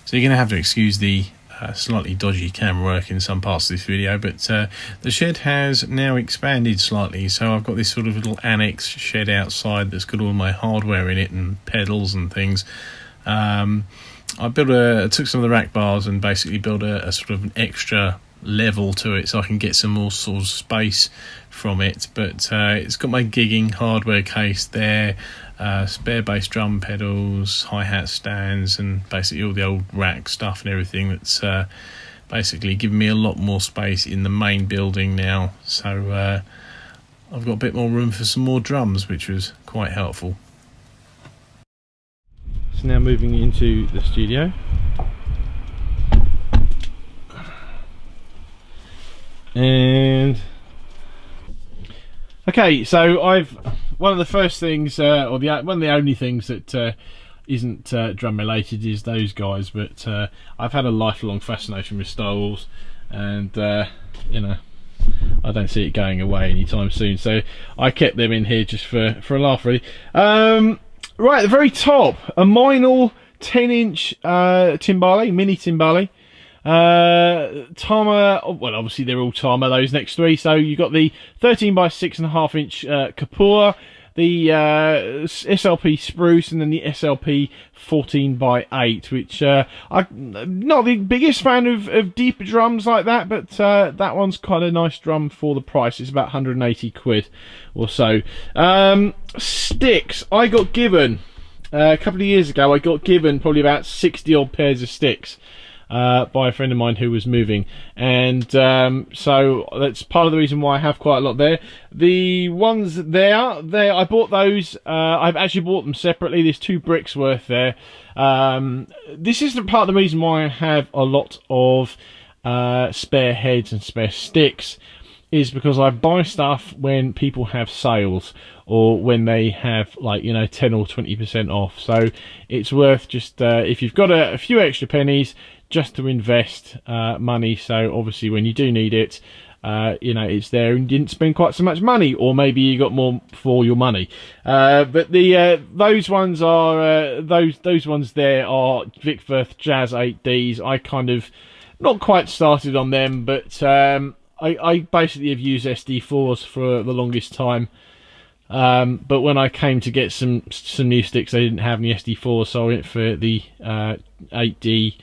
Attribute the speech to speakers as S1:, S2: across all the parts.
S1: So you're going to have to excuse the slightly dodgy camera work in some parts of this video, but the shed has now expanded slightly, so I've got this sort of little annex shed outside that's got all my hardware in it and pedals and things. I took some of the rack bars and basically built a sort of an extra level to it so I can get some more sort of space from it, but it's got my gigging hardware case there, spare bass drum pedals, hi-hat stands, and basically all the old rack stuff and everything that's basically giving me a lot more space in the main building now, so I've got a bit more room for some more drums, which was quite helpful. So now moving into the studio. And okay, so one of the first things, or one of the only things that isn't drum related is those guys, but I've had a lifelong fascination with Star Wars, and you know, I don't see it going away anytime soon, so I kept them in here just for a laugh, really. Right at the very top, a Meinl 10-inch timbale, mini timbale. Tama, well, obviously they're all Tama, those next three. So you've got the 13 by 6.5 inch Kapua, the SLP Spruce, and then the SLP 14 by 8, which I'm not the biggest fan of deep drums like that, but that one's quite a nice drum for the price. It's about 180 quid or so. Sticks, I got given a couple of years ago. I got given probably about 60 odd pairs of sticks by a friend of mine who was moving, and so that's part of the reason why I have quite a lot there. The ones there I bought those, I've actually bought them separately. There's 2 bricks worth there. This is part of the reason why I have a lot of spare heads and spare sticks, is because I buy stuff when people have sales, or when they have, like, you know, 10 or 20% off. So it's worth just if you've got a few extra pennies, just to invest money, so obviously when you do need it, you know, it's there and you didn't spend quite so much money, or maybe you got more for your money. But the those ones are those ones there are Vic Firth Jazz 8Ds. I kind of not quite started on them, but I basically have used SD4s for the longest time. But when I came to get some new sticks, they didn't have any SD4s, so I went for the 8D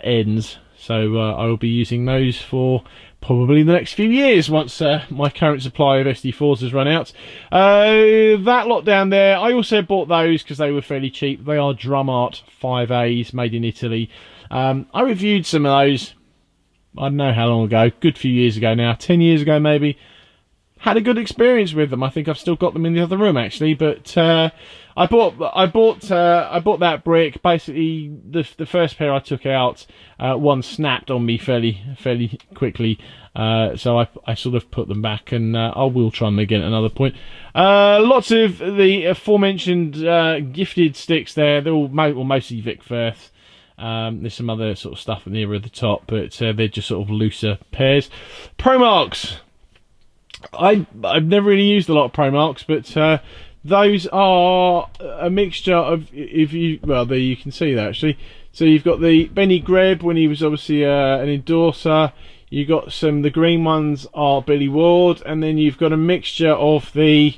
S1: ends. So I will be using those for probably the next few years once my current supply of SD4s has run out. That lot down there, I also bought those because they were fairly cheap. They are Drum Art 5As made in Italy. I reviewed some of those, I don't know how long ago, good few years ago now, 10 years ago maybe. Had a good experience with them. I think I've still got them in the other room actually, but I bought that brick. Basically, the first pair I took out, one snapped on me fairly quickly, so I sort of put them back, and I will try them again at another point. Lots of the aforementioned gifted sticks there. They're all mostly Vic Firth. There's some other sort of stuff nearer the top, but they're just sort of looser pairs. Promarks. I've never really used a lot of Promarks, but those are a mixture of, there you can see that actually. So you've got the Benny Greb when he was obviously an endorser. You got the green ones are Billy Ward, and then you've got a mixture of the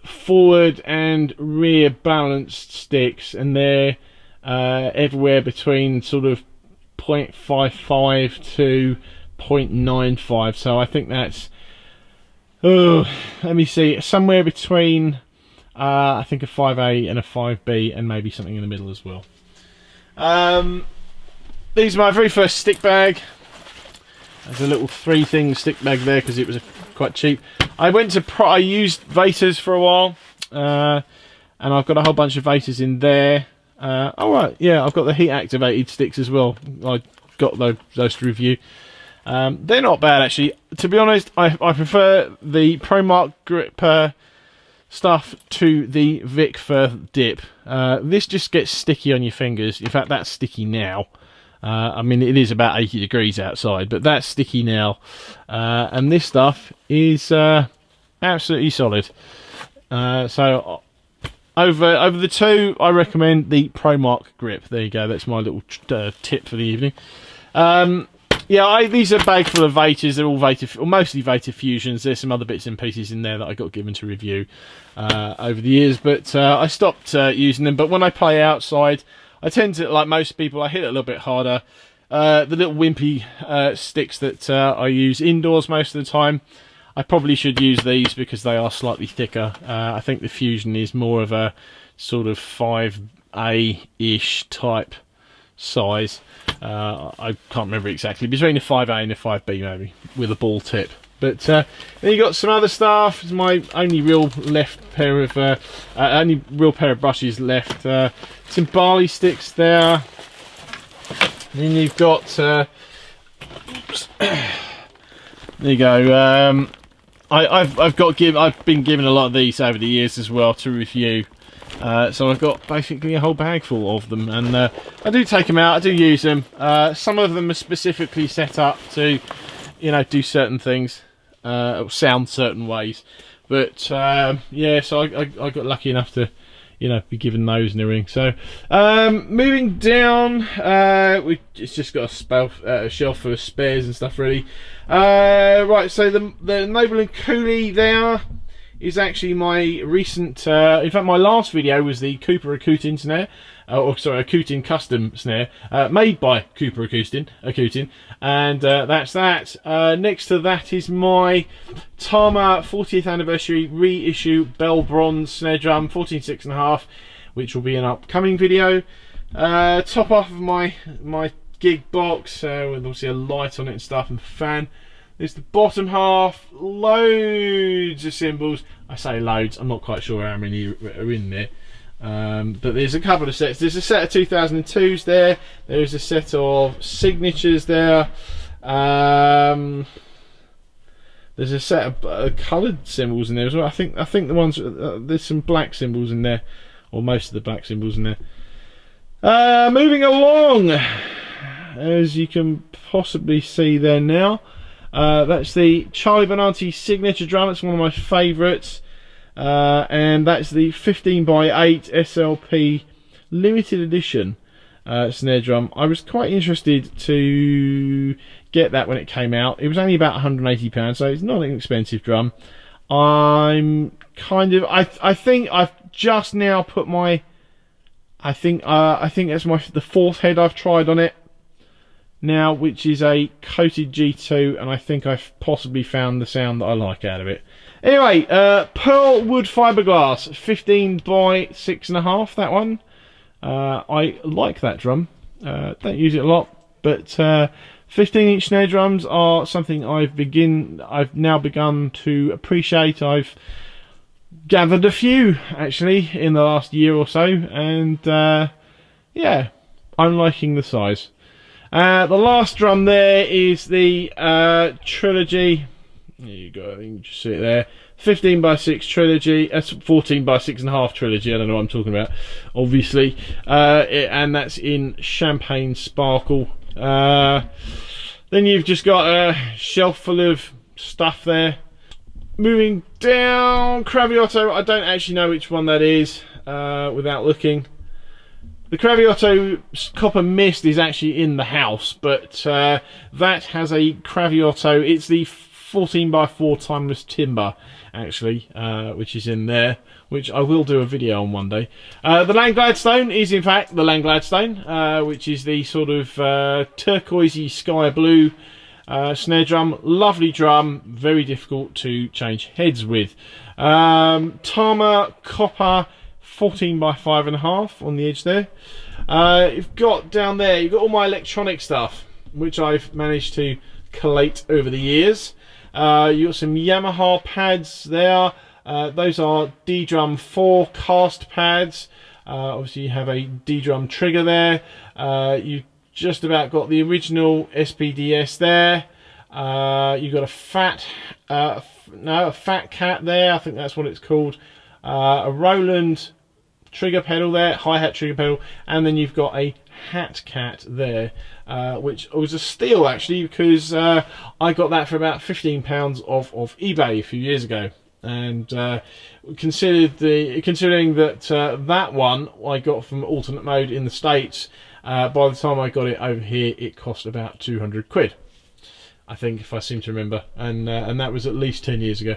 S1: forward and rear balanced sticks, and they're everywhere between sort of 0.55 to 0.95, so I think that's, let me see, somewhere between I think a 5A and a 5B, and maybe something in the middle as well. These are my very first stick bag. There's a little 3-thing stick bag there because it was quite cheap. I used Vatas for a while, and I've got a whole bunch of Vatas in there. Alright, yeah, I've got the heat activated sticks as well. I got those to review. They're not bad actually. To be honest, I prefer the Promark grip stuff to the Vic Firth dip. This just gets sticky on your fingers. In fact, that's sticky now. I mean, it is about 80 degrees outside, but that's sticky now. And this stuff is absolutely solid. So over the two, I recommend the ProMark grip. There you go. That's my little tip for the evening. Yeah, these are a bag full of Vatas. They're all Vata, or mostly Vata Fusions. There's some other bits and pieces in there that I got given to review over the years, but I stopped using them. But when I play outside, I tend to, like most people, I hit it a little bit harder. The little wimpy sticks that I use indoors most of the time, I probably should use these because they are slightly thicker. I think the Fusion is more of a sort of 5A-ish type size. I can't remember exactly, between a 5A and a 5B maybe, with a ball tip. But then you got some other stuff. It's my only real pair of brushes left. Some barley sticks there. Then you've got oops. There you go. I've been given a lot of these over the years as well to review. So I've got basically a whole bag full of them, and I do take them out. I do use them. Some of them are specifically set up to, you know, do certain things, or sound certain ways. But yeah, so I got lucky enough to, you know, be given those and everything. So moving down, it's just got a shelf full of spares and stuff really. Right, so the Noble and Cooley there is actually my recent, in fact my last video was the Cooper Akutin snare, Akutin custom snare, made by Cooper Akutin, and that's that. Next to that is my Tama 40th anniversary reissue Bell Bronze snare drum, 14.6.5, which will be an upcoming video. Top off of my gig box, with obviously a light on it and stuff, and fan. There's the bottom half, loads of cymbals. I say loads, I'm not quite sure how many are in there. But there's a couple of sets. There's a set of 2002s there. There's a set of signatures there. There's a set of coloured cymbals in there as well. I think the ones, there's some black cymbals in there, or most of the black cymbals in there. Moving along, as you can possibly see there now. That's the Charlie Benanti signature drum. It's one of my favourites, and that's the 15x8 SLP limited edition snare drum. I was quite interested to get that when it came out. It was only about £180, so it's not an expensive drum. I'm kind of, I think I've just now put my, I think that's the fourth head I've tried on it now, which is a coated G2, and I think I've possibly found the sound that I like out of it. Anyway, pearl wood fiberglass, 15x6.5, that one. I like that drum. Don't use it a lot, but 15-inch snare drums are something I've now begun to appreciate. I've gathered a few actually in the last year or so, and yeah, I'm liking the size. The last drum there is the Trilogy. There you go, I think you can just see it there. 15x6 Trilogy. That's 14x6.5 Trilogy. I don't know what I'm talking about, obviously. And that's in Champagne Sparkle. Then you've just got a shelf full of stuff there. Moving down, Craviotto. I don't actually know which one that is without looking. The Craviotto Copper Mist is actually in the house, but that has a Craviotto. It's the 14x4 Timeless Timber, actually, which is in there, which I will do a video on one day. The Land Gladstone is, in fact, the Land Gladstone, which is the sort of turquoisey sky blue snare drum. Lovely drum, very difficult to change heads with. Tama Copper 14x5.5 on the edge there. You've got down there, you've got all my electronic stuff, which I've managed to collate over the years. You've got some Yamaha pads there. Those are D-Drum 4 cast pads. Obviously you have a D-Drum trigger there. You've just about got the original SPDS there. You've got a Fat Cat there, I think that's what it's called. A Roland trigger pedal there, hi-hat trigger pedal, and then you've got a Hat Cat there, which was a steal actually, because I got that for about £15 off of eBay a few years ago. and considering that that one I got from alternate mode in the States, by the time I got it over here, it cost about 200 quid. I think, if I seem to remember, and that was at least 10 years ago.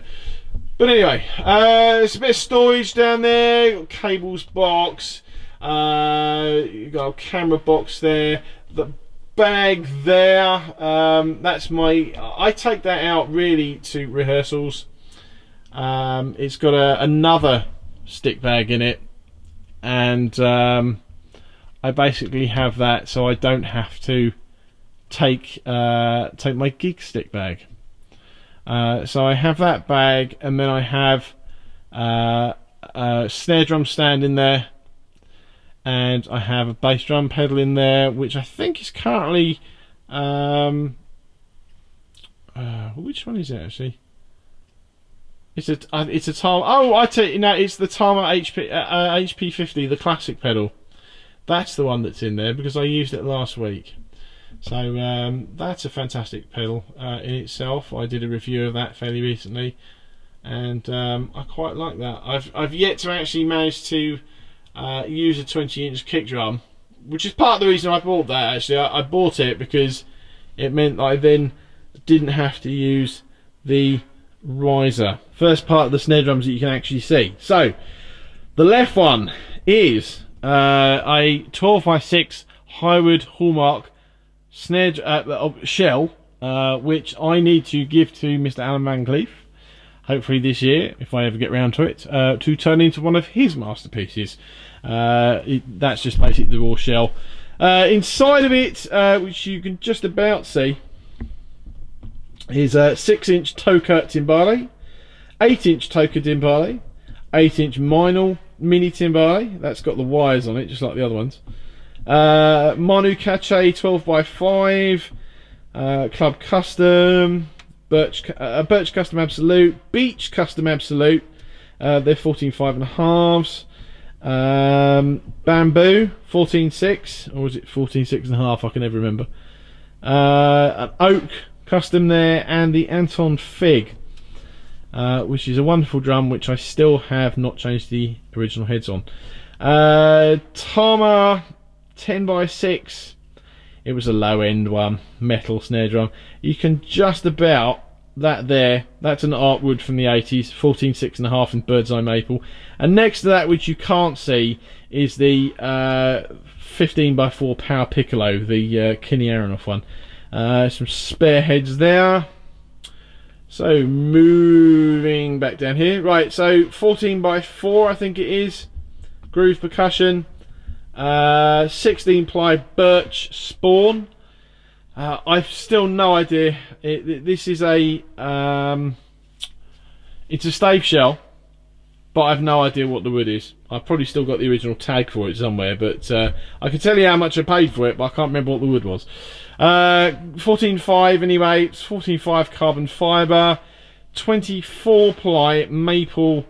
S1: But anyway, there's a bit of storage down there. Got cables box, you got a camera box there. The bag there, that's my. I take that out really to rehearsals. It's got another stick bag in it, and I basically have that so I don't have to take my gig stick bag. So I have that bag, and then I have a snare drum stand in there, and I have a bass drum pedal in there, which I think is currently which one is it actually? It's a Tama. Oh, I tell you, no, it's the Tama HP50, the classic pedal. That's the one that's in there because I used it last week. So that's a fantastic pedal in itself. I did a review of that fairly recently, and I quite like that. I've yet to actually manage to use a 20-inch kick drum, which is part of the reason I bought that. Actually, I bought it because it meant that I then didn't have to use the riser. First part of the snare drums that you can actually see. So the left one is a 12x6 Highwood Hallmark snare shell, which I need to give to Mr. Alan Van Cleef, hopefully this year, if I ever get round to it, to turn into one of his masterpieces. That's just basically the raw shell. Inside of it, which you can just about see, is a 6-inch Toka timbale, 8-inch Toka timbale, 8-inch Meinl mini timbale. That's got the wires on it, just like the other ones. Manu Cache 12x5, Club Custom, Birch Custom Absolute, Beach Custom Absolute. They're 14.5.5s. Bamboo 14.6, or was it 14.6.5? I can never remember. An Oak Custom there, and the Anton Fig, which is a wonderful drum, which I still have not changed the original heads on. Tama 10x6. It was a low end one, metal snare drum. You can just about that there. That's an Artwood from the 80s, 14.6.5 in bird's eye maple. And next to that, which you can't see, is the 15x4 Power Piccolo, the Kenny Aronoff one. Some spare heads there. So moving back down here, right? So 14x4, I think it is. Groove percussion. 16 ply birch spawn. I've still no idea. This is a it's a stave shell, but I've no idea what the wood is. I've probably still got the original tag for it somewhere, but I can tell you how much I paid for it, but I can't remember what the wood was. 14.5 anyway. It's 14.5 carbon fibre, 24 ply maple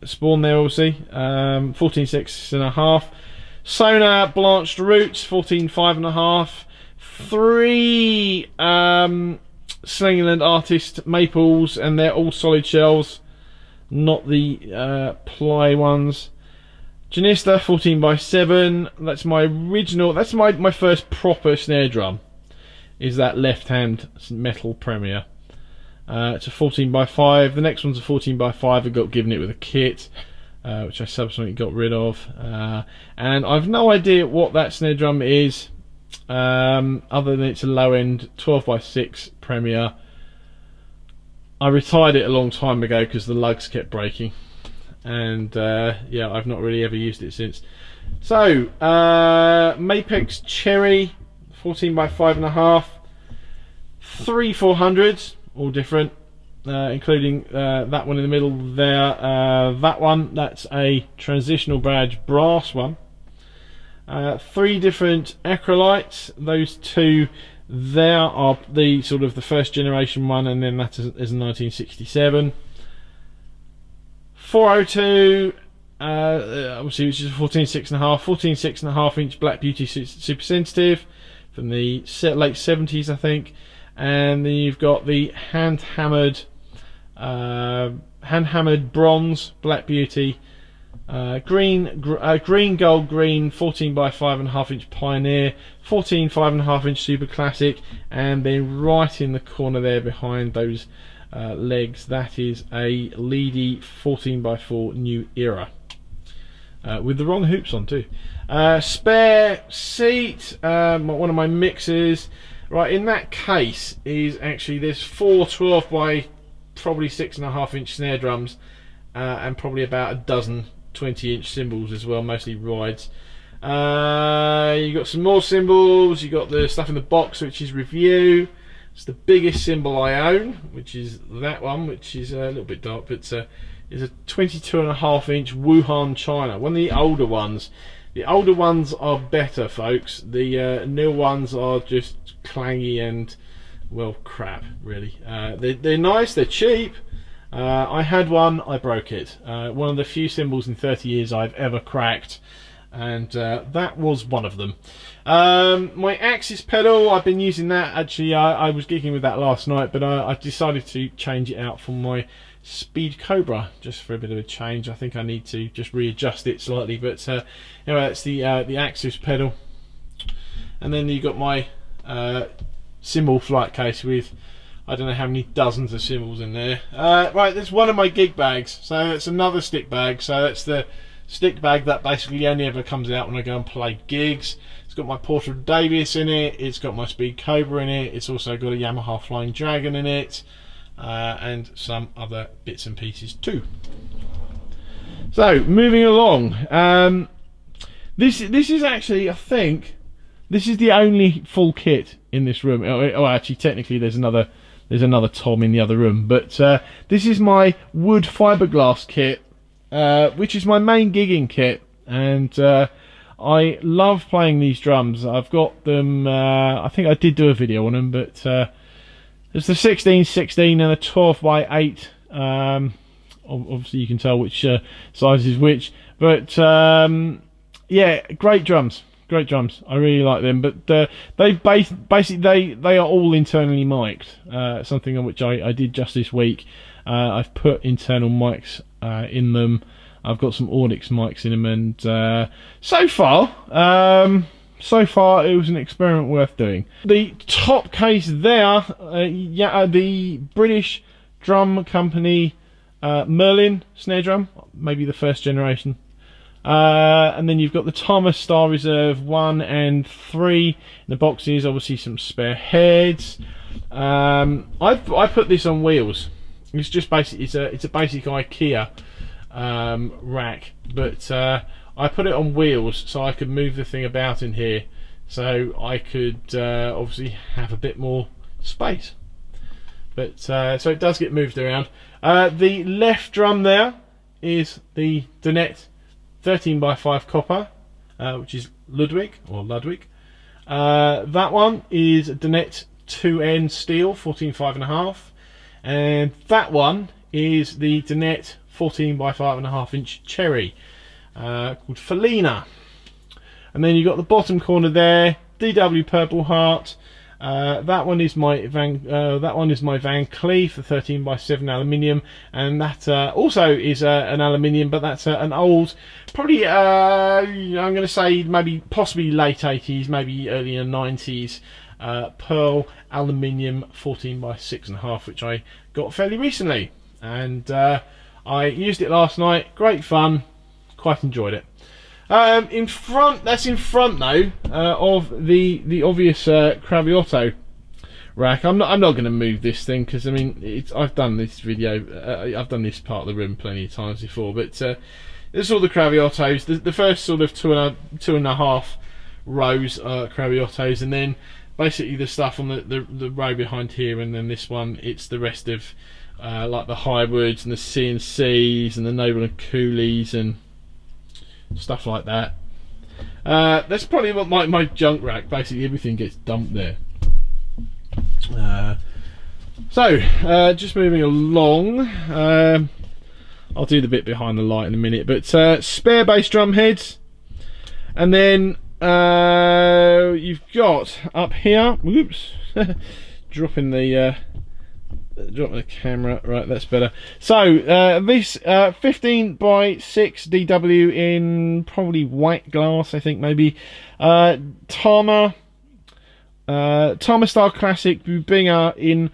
S1: spawn there, obviously. 14.6.5. Sonar blanched roots, 14.5.5. 3 Slingerland Artist maples, and they're all solid shells, not the ply ones. Janista 14x7. That's my original. That's my first proper snare drum. Is that left-hand metal Premier? It's a 14x5. The next one's a 14x5. I got given it with a kit, which I subsequently got rid of. And I've no idea what that snare drum is, other than it's a low-end 12x6 Premier. I retired it a long time ago because the lugs kept breaking, and yeah, I've not really ever used it since. So Mapex Cherry 14x5.5, 3 400s, all different, including that one in the middle there. That one, that's a transitional badge brass one. 3 different acrylites. Those 2 there are the sort of the first generation one, and then that is a 1967. 402, obviously, which is a 14.6.5 inch Black Beauty Super Sensitive from the late 70s, I think. And then you've got the hand hammered hand hammered bronze, Black Beauty, green, gold, green, 14 by 5.5 inch Pioneer, 14 5.5 inch Super Classic, and then right in the corner there behind those legs, that is a Leedy 14 by 4 New Era, with the wrong hoops on too. Spare seat, one of my mixers. Right, in that case is actually there's 4 12 by probably 6.5 inch snare drums, and probably about a dozen 20 inch cymbals as well, mostly rides. You got some more cymbals, you got the stuff in the box which is Review. It's the biggest cymbal I own, which is that one, which is a little bit dark, but is a 22.5 inch Wuhan China, one of the older ones. The older ones are better, folks. The new ones are just clangy and, well, crap, really. They're nice, they're cheap. I had one, I broke it. One of the few cymbals in 30 years I've ever cracked, and that was one of them. My Axis pedal, I've been using that. Actually, I was gigging with that last night, but I decided to change it out for my Speed Cobra, just for a bit of a change. I think I need to just readjust it slightly, but anyway, that's the Axis pedal. And then you've got my cymbal flight case with I don't know how many dozens of cymbals in there. Right, there's one of my gig bags, so it's another stick bag. So that's the stick bag that basically only ever comes out when I go and play gigs. It's got my Porter Davis in it, it's got my Speed Cobra in it, it's also got a Yamaha Flying Dragon in it, and some other bits and pieces too. So moving along, this is actually, I think this is the only full kit in this room. Oh, actually technically there's another Tom in the other room, but this is my wood fiberglass kit, which is my main gigging kit, and I love playing these drums. I've got them, I think I did do a video on them, but there's the 16/16 and a 12 by 8. Obviously you can tell which size is which, but yeah, great drums. Great drums. I really like them, but basically they are all internally mic'd. Something on which I did just this week. I've put internal mics in them. I've got some Audix mics in them, and so far it was an experiment worth doing. The top case there, the British drum company Merlin snare drum, maybe the first generation. And then you've got the Thomas Star Reserve 1 and 3 in the boxes. Obviously some spare heads. I put this on wheels. It's just basically it's a basic IKEA rack, but I put it on wheels so I could move the thing about in here, so I could obviously have a bit more space. But so it does get moved around. The left drum there is the Donette 13 by 5 copper, which is Ludwig. That one is Donette 2N steel 14 5.5, and that one is the Donette 14 by 5.5 inch cherry, called Felina. And then you've got the bottom corner there, DW Purple Heart. That one is my Van Cleef, the 13 by 7 aluminium, and that also is an aluminium, but that's an old, probably I'm going to say maybe possibly late 80s, maybe early 90s pearl aluminium 14 by 6.5, which I got fairly recently, and I used it last night. Great fun, quite enjoyed it. In front though of the obvious Craviotto rack. I'm not going to move this thing, because I mean I've done this video, I've done this part of the room plenty of times before. But there's all the Craviottos. The first sort of two and a half rows are Craviottos, and then basically the stuff on the row behind here, and then this one, it's the rest of like the Highwoods and the CNCs and the Noble and Coolies and stuff like that. That's probably what my junk rack. Basically everything gets dumped there. So just moving along, I'll do the bit behind the light in a minute, but spare bass drum heads, and then you've got up here, whoops, dropping the drop the camera. Right, that's better. So this 15 by 6 DW in probably white glass, I think maybe. Tama style classic Bubinga in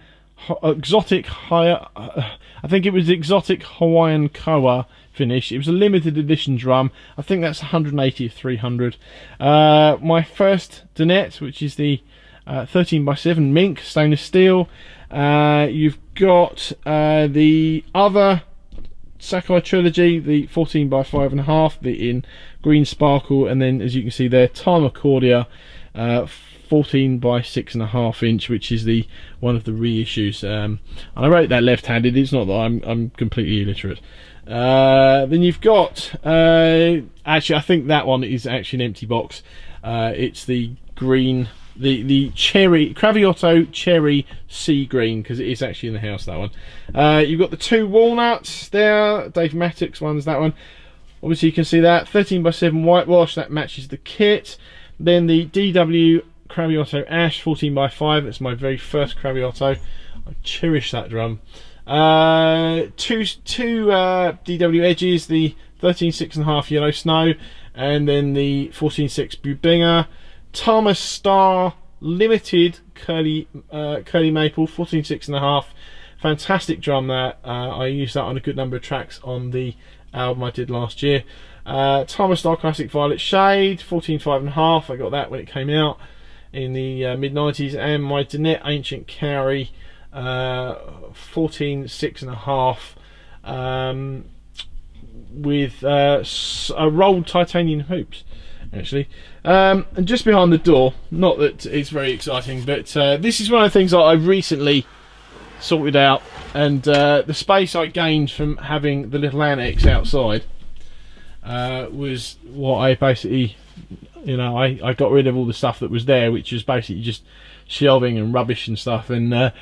S1: exotic I think it was exotic Hawaiian Koa finish. It was a limited edition drum. I think that's 180 of 300. My first Donette, which is the 13 by 7 mink stainless steel. You've got the other Sakai trilogy, the 14 by 5.5, the in green sparkle, and then as you can see there, Tama Cordia 14 by 6.5 inch, which is the one of the reissues. And I wrote that left-handed. It's not that I'm completely illiterate. Then you've got actually I think that one is actually an empty box. It's the green, the cherry Craviotto cherry sea green, because it is actually in the house, that one. You've got the two walnuts there, Dave Mattox ones, that one. Obviously you can see that 13 by 7 whitewash, that matches the kit. Then the DW Craviotto Ash 14 by 5, that's my very first Craviotto. I cherish that drum. Two DW edges, the 13.6.5 Yellow Snow, and then the 14.6 Bubinga. Tama Star Limited Curly Maple 14.6.5. Fantastic drum that. I used that on a good number of tracks on the album I did last year. Tama Star Classic Violet Shade 14.5.5. I got that when it came out in the mid-90s. And my Donette Ancient Cowrie 14.6.5 with rolled titanium hoops, actually. And just behind the door, not that it's very exciting, but this is one of the things that I've recently sorted out, and the space I gained from having the little annex outside was what I basically, you know, I got rid of all the stuff that was there, which was basically just shelving and rubbish and stuff, and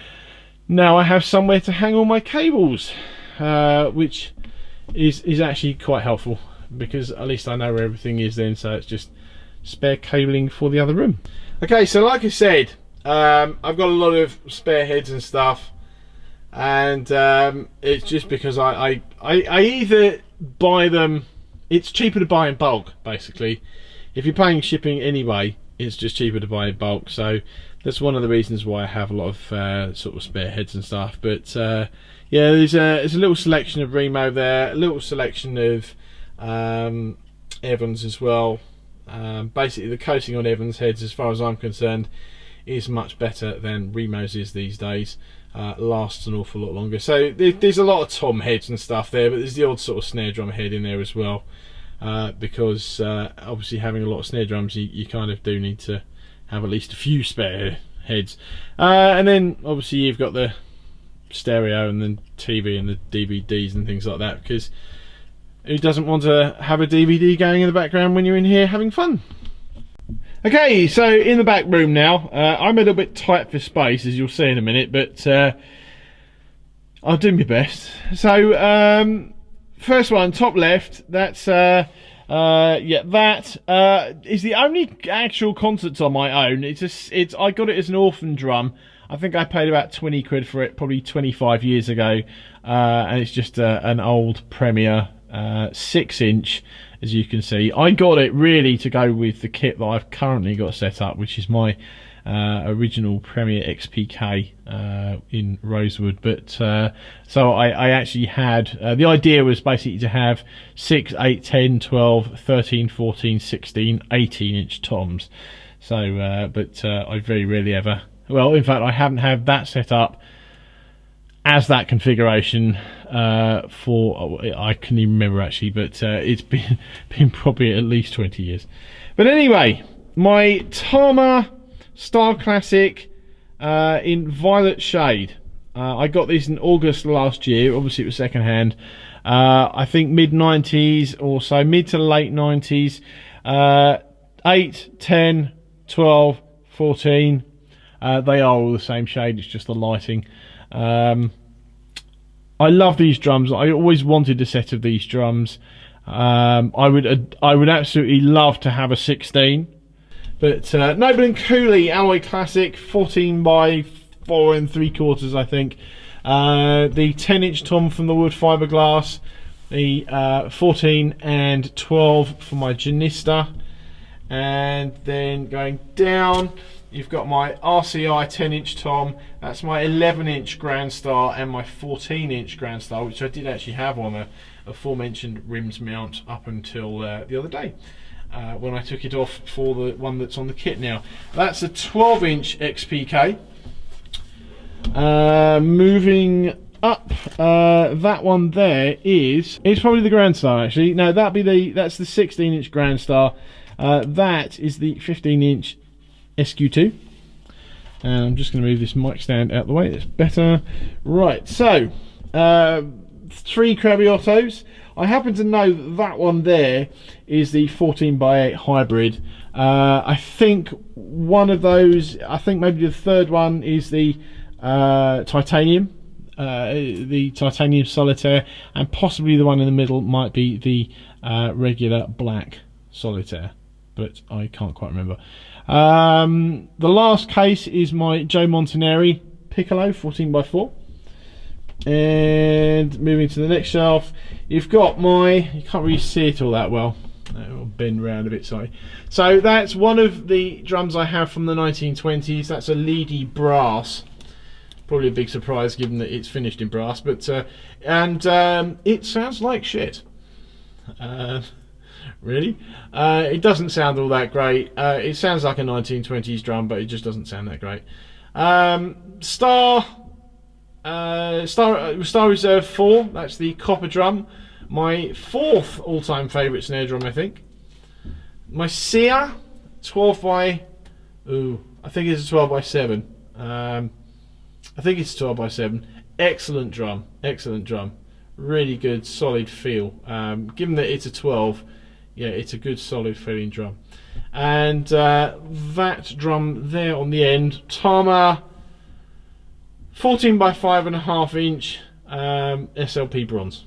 S1: now I have somewhere to hang all my cables, which is actually quite helpful, because at least I know where everything is then, so it's just spare cabling for the other room. Okay, so like I said, I've got a lot of spare heads and stuff, and it's just because I either buy them, it's cheaper to buy in bulk, basically. If you're paying shipping anyway, it's just cheaper to buy in bulk, so that's one of the reasons why I have a lot of sort of spare heads and stuff. But yeah, there's a little selection of Remo there, a little selection of Evans as well. Basically the coating on Evans heads, as far as I'm concerned, is much better than Remo's is these days. Lasts an awful lot longer. So there's a lot of tom heads and stuff there, but there's the odd sort of snare drum head in there as well, because obviously having a lot of snare drums, you kind of do need to have at least a few spare heads. And then obviously you've got the stereo and the TV and the DVDs and things like that, because who doesn't want to have a DVD going in the background when you're in here having fun? Okay, so in the back room now. I'm a little bit tight for space, as you'll see in a minute, but I'll do my best. So first one, top left, that's yeah, that is the only actual concert on my own. I got it as an orphan drum. I think I paid about 20 quid for it, probably 25 years ago, and it's just an old Premier 6-inch, as you can see. I got it really to go with the kit that I've currently got set up, which is my original Premier XPK in Rosewood. But so I actually had the idea was basically to have 6, 8, 10, 12, 13, 14, 16, 18-inch toms. So but I very rarely ever, well, in fact I haven't had that set up as that configuration for, I can't even remember actually, but it's been probably at least 20 years. But anyway, my Tama Star Classic in violet shade. I got this in August last year. Obviously it was second hand. I think mid-90s or so, mid to late 90s. 8, 10, 12, 14. They are all the same shade, it's just the lighting. I love these drums. I always wanted a set of these drums. I would absolutely love to have a 16, but Noble and Cooley Alloy Classic 14 by 4 3/4, I think. The 10-inch tom from the wood fiberglass, the 14 and 12 for my Janista, and then going down you've got my RCI 10-inch tom. That's my 11-inch Grand Star and my 14-inch Grand Star, which I did actually have on a aforementioned rims mount up until the other day, when I took it off for the one that's on the kit now. That's a 12-inch XPK. Moving up, that one there it's probably the Grand Star actually. No, that's the 16-inch Grand Star. That is the 15-inch SQ2. And I'm just going to move this mic stand out the way. That's better. Right, so 3 Crabbiottos. I happen to know that one there is the 14x8 hybrid. I think one of those, I think maybe the third one is the titanium, the titanium solitaire, and possibly the one in the middle might be the regular black solitaire, but I can't quite remember. The last case is my Joe Montanari Piccolo 14x4. And moving to the next shelf, you've got you can't really see it all that well. It'll bend round a bit, sorry. So that's one of the drums I have from the 1920s. That's a Leedy brass. Probably a big surprise given that it's finished in brass, but it sounds like shit. Really, it doesn't sound all that great. It sounds like a 1920s drum, but it just doesn't sound that great. Star Reserve 4, that's the copper drum, my 4th all-time favourite snare drum, I think. My Sear 12 I think it's a 12x7. I think it's 12x7. Excellent drum, really good solid feel. Given that it's a 12, yeah, it's a good solid feeling drum. And that drum there on the end, Tama 14x5.5 inch SLP bronze,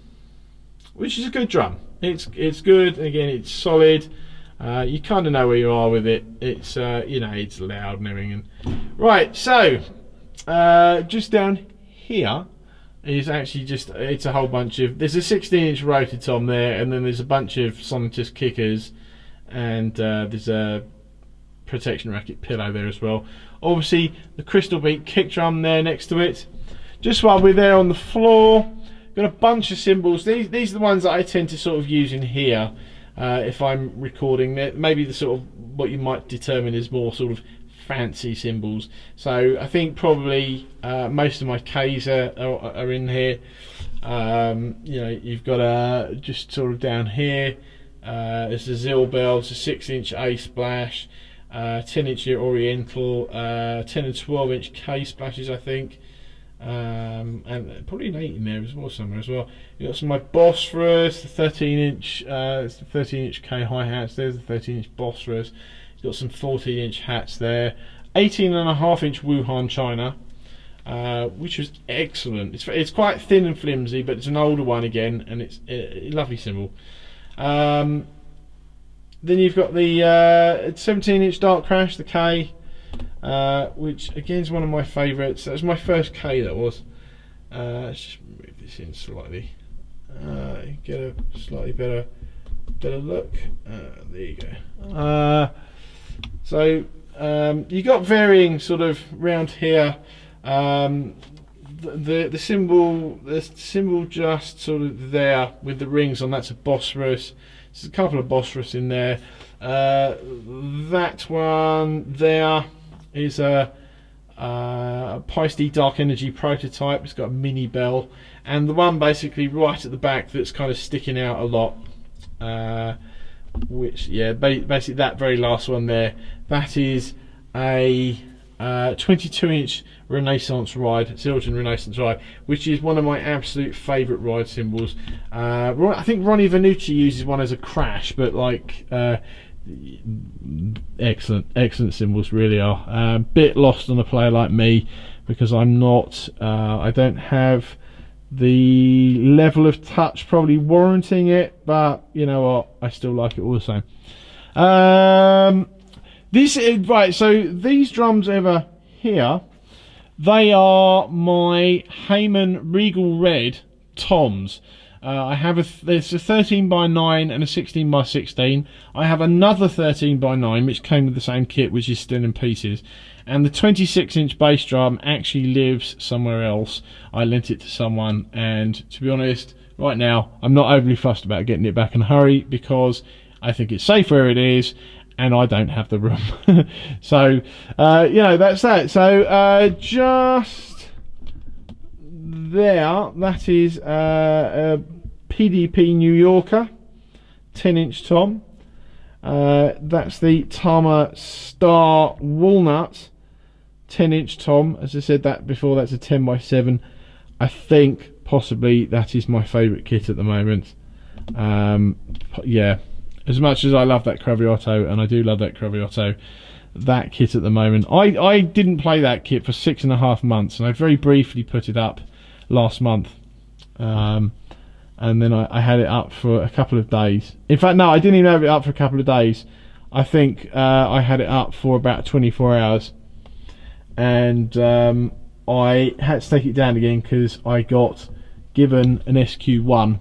S1: which is a good drum. It's good. Again, it's solid. You kind of know where you are with it. It's you know, it's loud and everything. Right, so just down here is actually it's a whole bunch of, there's a 16-inch rotor tom there, and then there's a bunch of Sonitus kickers, and there's a protection racket pillow there as well. Obviously the Crystal Beat kick drum there next to it. Just while we're there on the floor, got a bunch of cymbals. These are the ones that I tend to sort of use in here if I'm recording. Maybe the sort of what you might determine is more sort of fancy cymbals. So I think probably most of my K's are in here. You know, you've got just sort of down here, there's a Zill Bell, it's a 6-inch A splash, 10-inch Oriental, 10 and 12-inch K splashes, I think, and probably an 8 in there as well somewhere as well. You've got some of my Bosphorus, the 13-inch, it's the 13-inch K hi-hats. There's the 13-inch Bosphorus. You've got some 14-inch hats there, 18.5-inch Wuhan China, which was excellent. It's quite thin and flimsy, but it's an older one again, and it's a lovely cymbal. Then you've got the 17-inch Dark Crash, the K, which again is one of my favourites. That was my first K, that was. Let's just move this in slightly. Get a slightly better look. There you go. So you got varying sort of round here. The symbol just sort of there with the rings on, that's a Bosphorus. There's a couple of Bosphorus in there. That one there is a Peisty Dark Energy prototype. It's got a mini bell, and the one basically right at the back that's kind of sticking out a lot, which, yeah, basically that very last one there, that is a 22-inch Renaissance ride, Zildjian Renaissance ride, which is one of my absolute favourite ride cymbals. I think Ronnie Vanucci uses one as a crash, but like excellent cymbals really are. Bit lost on a player like me because I'm not, I don't have the level of touch probably warranting it, but you know what, I still like it all the same. Right, so these drums over here, They are my Heyman Regal Red toms. I have there's a 13x9 and a 16x16. I have another 13x9 which came with the same kit, which is still in pieces. And the 26-inch bass drum actually lives somewhere else. I lent it to someone, and to be honest, right now I'm not overly fussed about getting it back in a hurry, because I think it's safe where it is, and I don't have the room. So, you know, that's that. So, just there, that is a PDP New Yorker 10-inch tom. That's the Tama Star Walnut 10-inch tom. As I said that before, that's a 10x7. I think possibly that is my favourite kit at the moment. Yeah, as much as I love that Craviotto, and I do love that Craviotto, that kit at the moment, I didn't play that kit for 6.5 months, and I very briefly put it up last month, and then I had it up for a couple of days. In fact, no, I didn't even have it up for a couple of days. I think I had it up for about 24 hours, and I had to take it down again because I got given an SQ1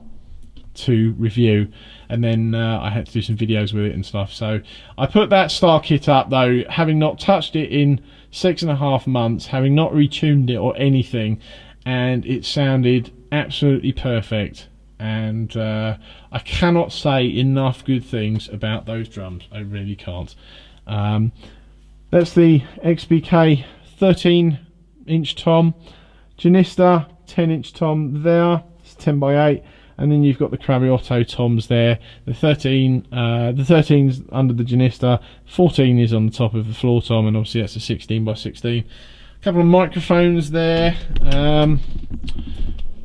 S1: to review, and then I had to do some videos with it and stuff. So I put that Star kit up, though, having not touched it in 6.5 months, having not retuned it or anything, and it sounded absolutely perfect. And I cannot say enough good things about those drums. I really can't. That's the XBK 13-inch tom. Janista 10-inch tom there. It's 10x8. And then you've got the Craviotto toms there. The 13's under the Janista. 14 is on the top of the floor tom, and obviously that's a 16x16. A couple of microphones there.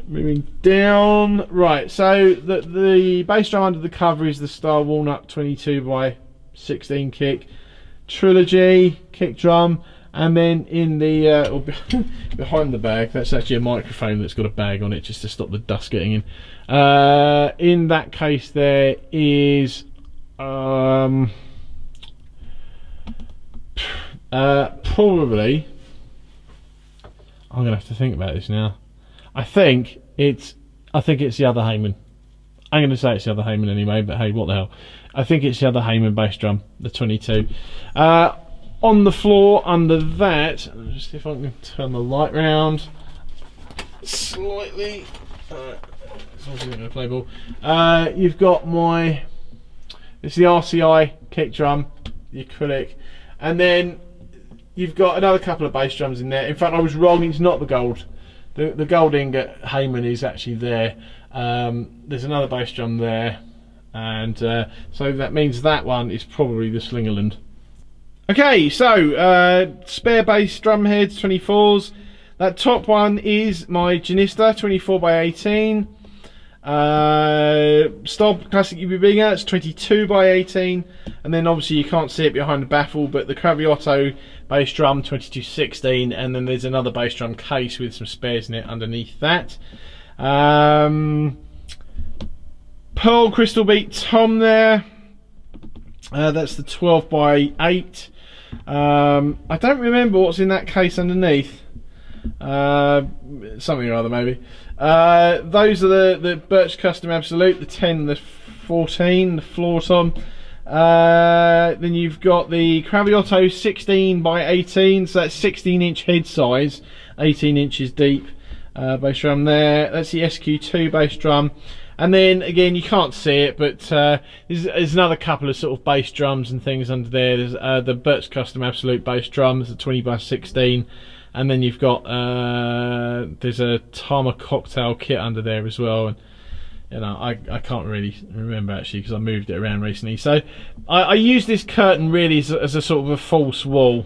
S1: Moving down, right, so the bass drum under the cover is the Star Walnut 22x16 kick, Trilogy kick drum, and then in the behind the bag, that's actually a microphone that's got a bag on it just to stop the dust getting in. In that case, there is probably, I'm gonna have to think about this now. I think it's the other Heyman. I'm going to say it's the other Heyman anyway, but hey, what the hell. I think it's the other Heyman bass drum, the 22. On the floor under that, let's just see if I can turn the light round slightly. It's also going to play ball. You've got it's the RCI kick drum, the acrylic, and then you've got another couple of bass drums in there. In fact, I was wrong, it's not the gold. The gold ingot Heyman is actually there. There's another bass drum there, and so that means that one is probably the Slingerland. Okay, so spare bass drum heads, 24s. That top one is my Janista 24x18. Star Classic UBBinger, it's 22x18, and then obviously you can't see it behind the baffle, but the Craviotto bass drum 22x16, and then there's another bass drum case with some spares in it underneath that. Pearl Crystal Beat tom there. That's the 12x8. I don't remember what's in that case underneath. Something or other maybe. Those are the Birch Custom Absolute, the 10, the 14, the floor tom. Then you've got the Craviotto 16x18, so that's 16-inch head size, 18 inches deep bass drum there. That's the SQ2 bass drum. And then again, you can't see it, but there's another couple of sort of bass drums and things under there. There's the Birch Custom Absolute bass drum, there's a 20x16. And then you've got there's a Tama Cocktail kit under there as well, and you know I can't really remember actually because I moved it around recently. So I use this curtain really as a sort of a false wall,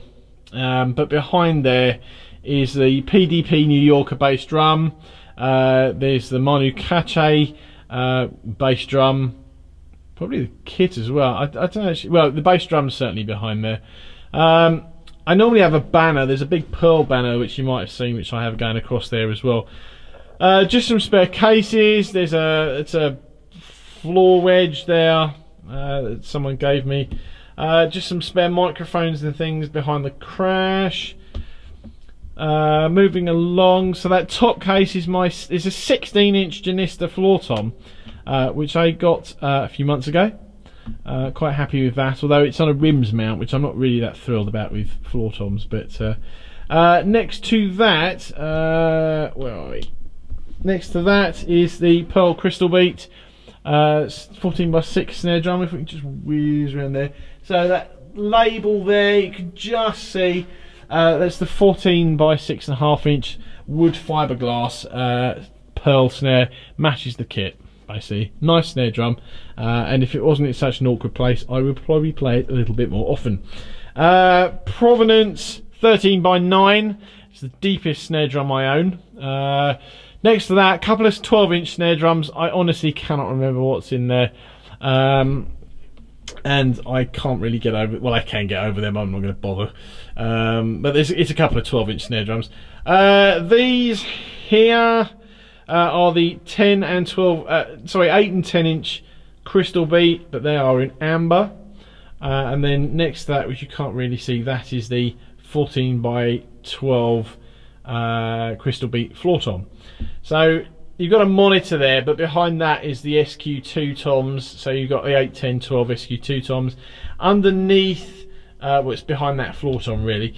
S1: but behind there is the PDP New Yorker bass drum. There's the Manu Katché bass drum, probably the kit as well. I don't actually. Well, the bass drum's certainly behind there. I normally have a banner. There's a big Pearl banner which you might have seen, which I have going across there as well. Just some spare cases. It's a floor wedge there that someone gave me. Just some spare microphones and things behind the crash. Moving along, so that top case is a 16-inch Janista floor tom, which I got a few months ago. Quite happy with that, although it's on a rims mount, which I'm not really that thrilled about with floor toms. But next to that, where are we? Next to that is the Pearl Crystal Beat 14x6 snare drum. If we can just whiz around there, so that label there, you can just see. That's the 14x6.5 inch wood fiberglass pearl snare, matches the kit basically. Nice snare drum, and if it wasn't in such an awkward place, I would probably play it a little bit more often. Provenance 13x9, it's the deepest snare drum I own. Next to that, a couple of 12-inch snare drums. I honestly cannot remember what's in there. And I can't really get over, well, I can get over them, I'm not going to bother. But it's a couple of 12-inch snare drums. These here are the 10 and 12, sorry, 8 and 10-inch Crystal Beat, but they are in amber. And then next to that, which you can't really see, that is the 14x12 Crystal Beat floor tom. So you've got a monitor there, but behind that is the SQ2 toms. So you've got the 8, 10, 12 SQ2 toms. Underneath, well, it's behind that floor tom really,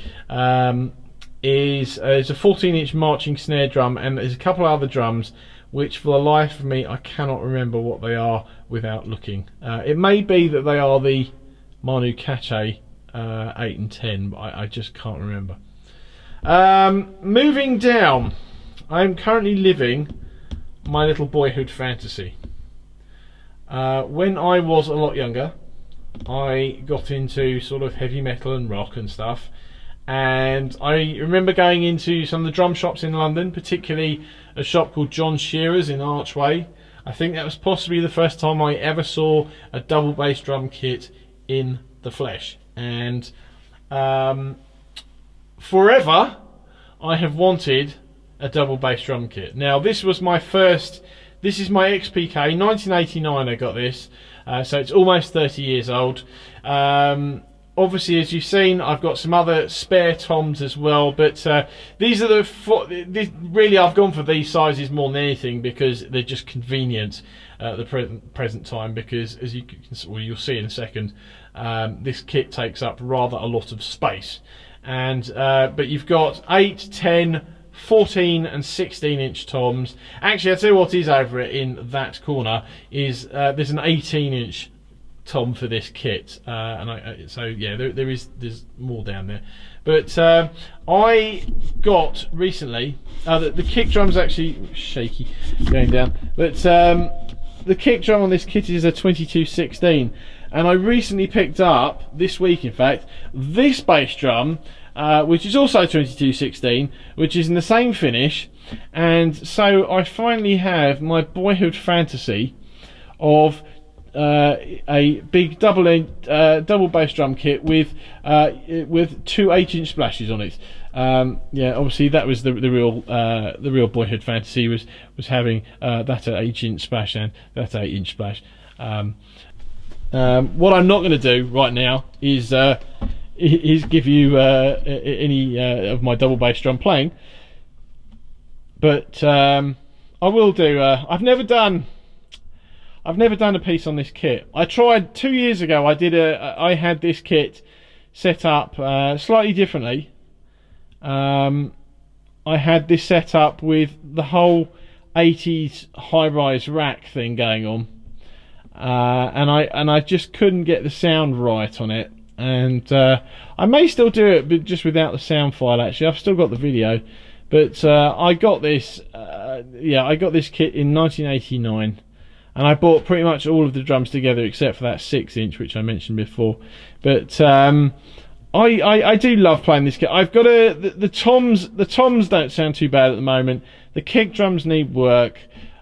S1: is a 14-inch marching snare drum, and there's a couple of other drums which for the life of me I cannot remember what they are without looking. It may be that they are the Manu Katché 8 and 10, but I just can't remember. Moving down, I'm currently living my little boyhood fantasy. When I was a lot younger, I got into sort of heavy metal and rock and stuff, and I remember going into some of the drum shops in London, particularly a shop called John Shearer's in Archway. I think that was possibly the first time I ever saw a double bass drum kit in the flesh, and forever I have wanted a double bass drum kit. Now this was my first, this is my XPK, 1989 I got this, so it's almost 30 years old. Obviously, as you've seen, I've got some other spare toms as well, but these are really I've gone for these sizes more than anything because they're just convenient at the present time, because as you can, well, you'll see in a second, this kit takes up rather a lot of space. And but you've got 8, 10, 14 and 16-inch toms. Actually, I'll tell you what is over it in that corner is there's an 18-inch tom for this kit, and so yeah, there's more down there. But I got recently the kick drum's actually shaky going down, but the kick drum on this kit is a 2216, and I recently picked up this week, in fact, this bass drum, which is also 2216, which is in the same finish, and so I finally have my boyhood fantasy of a big double bass drum kit with 2 8-inch splashes on it. Yeah, obviously that was the real boyhood fantasy, was having that 8-inch splash and that 8-inch splash. What I'm not going to do right now is give you any of my double bass drum playing, but I will do. I've never done a piece on this kit. I tried 2 years ago. I had this kit set up slightly differently. I had this set up with the whole 80s high-rise rack thing going on, and I just couldn't get the sound right on it. And I may still do it, but just without the sound file. Actually, I've still got the video, but I got this. Yeah, I got this kit in 1989. And I bought pretty much all of the drums together except for that 6-inch, which I mentioned before. But I do love playing this kit. I've got the toms. The toms don't sound too bad at the moment. The kick drums need work.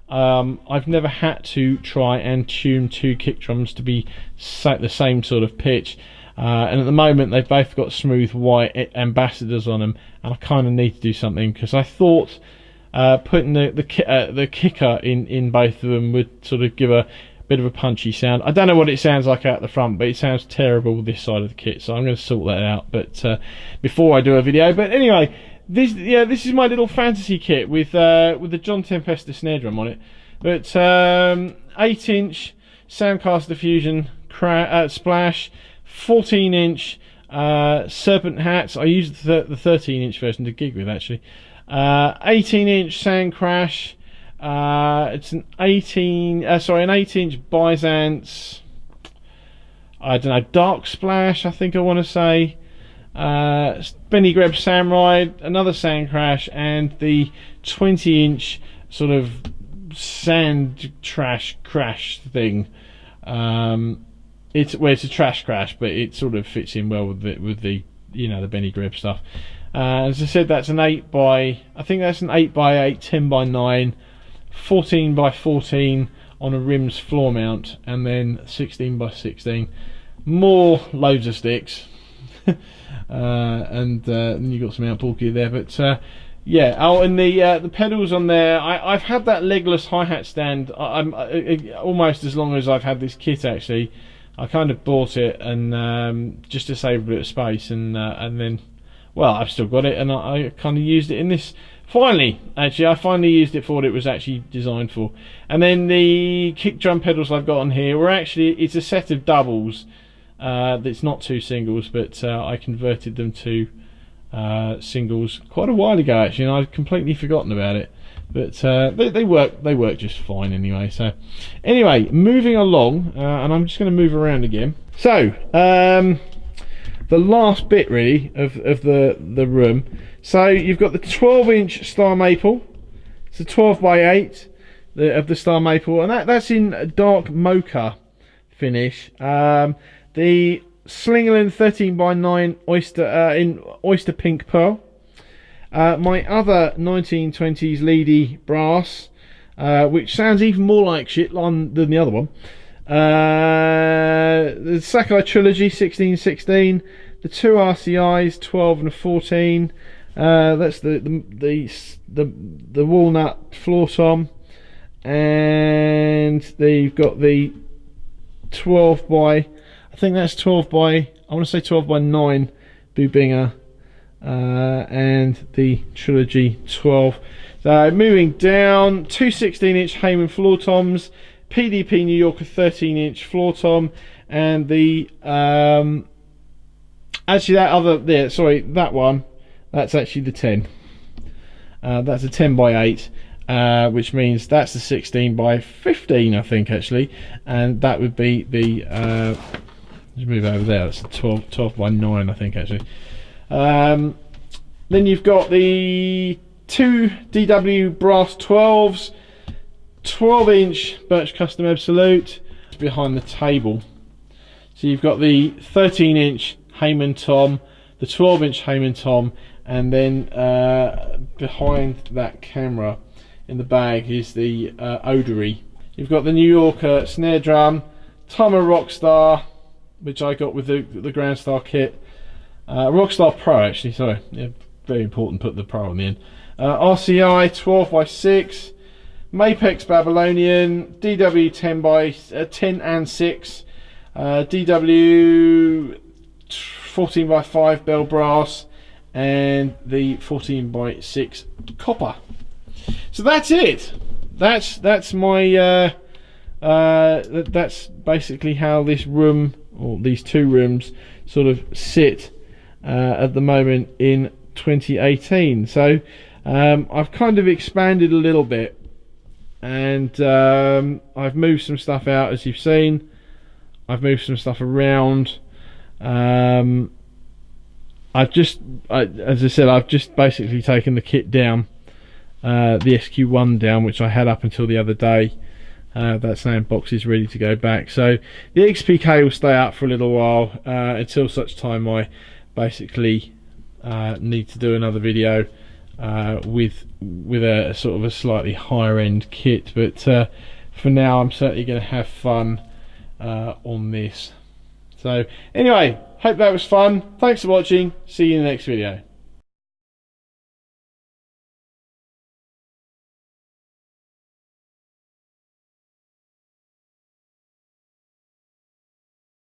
S1: I've never had to try and tune 2 kick drums to be the same sort of pitch. And at the moment they've both got smooth white ambassadors on them, and I kind of need to do something, because I thought putting the kicker in both of them would sort of give a bit of a punchy sound. I don't know what it sounds like out the front, but it sounds terrible with this side of the kit, so I'm going to sort that out. But before I do a video, but anyway, this is my little fantasy kit with the John Tempesta snare drum on it. But 8-inch Soundcaster Fusion Splash, 14-inch Serpent hats. I used the 13-inch version to gig with actually. 18-inch Sound Crash. It's an 8-inch Byzance. I don't know, Dark Splash, I think I want to say. Benny Greb Samurai, another Sound Crash, and the 20-inch sort of sand trash crash thing. It's a trash crash, but it sort of fits in well with the the Benny Greb stuff. As I said, that's an 8x8, 10x9, 14x14 on a rims floor mount, and then 16x16. More loads of sticks. And then you've got some outboard gear there, but yeah. Oh, and the pedals on there, I've had that legless hi-hat stand I'm almost as long as I've had this kit actually. I kind of bought it and just to save a bit of space, and then, well, I've still got it, and I kind of used it in this. I finally used it for what it was actually designed for. And then the kick drum pedals I've got on here were actually, it's a set of doubles. It's not two singles, but I converted them to singles quite a while ago actually, and I'd completely forgotten about it. But they work just fine anyway. So anyway, moving along, and I'm just going to move around again. So the last bit really of the room. So you've got the 12-inch Star Maple. It's a 12x8 of the Star Maple, and that's in dark mocha finish. The Slingerland 13x9 in oyster pink pearl. My other 1920s Leedy brass, which sounds even more like shit than the other one. The Sakai Trilogy 1616, the two RCIs 12 and 14. That's the walnut floor tom, and you've got the 12 by, I think that's 12 by, I want to say 12 by 9 Bubinger, and the Trilogy 12. So moving down, two 16-inch Heyman floor toms, PDP New Yorker 13-inch floor tom, and the actually that other there, sorry, that one, that's actually the 10. That's a 10 by 8. Which means that's the 16 by 15, I think actually, and that would be the let's move over there, that's 12 by 9 I think actually. Then you've got the two DW brass 12s, 12-inch Birch Custom Absolute behind the table. So you've got the 13-inch Heyman tom, the 12-inch Heyman tom, and then behind that camera in the bag is the Odery. You've got the New Yorker snare drum, Tama Rockstar, which I got with the Grand Star kit. Rockstar Pro actually, sorry, yeah, very important, put the Pro on the end. RCI 12x6, Mapex Babylonian, DW 10 and 6, DW 14x5 Bell Brass, and the 14x6 copper. So that's it. That's my that's basically how this room, or these two rooms, sort of sit at the moment in 2018. So I've kind of expanded a little bit, and I've moved some stuff out, as you've seen. I've moved some stuff around. As I said, I've just basically taken the kit down, the SQ1 down, which I had up until the other day. That's now in boxes ready to go back. So the XPK will stay up for a little while, until such time I basically need to do another video with a sort of a slightly higher end kit. But for now, I'm certainly going to have fun on this. So anyway, hope that was fun. Thanks for watching. See you in the next video.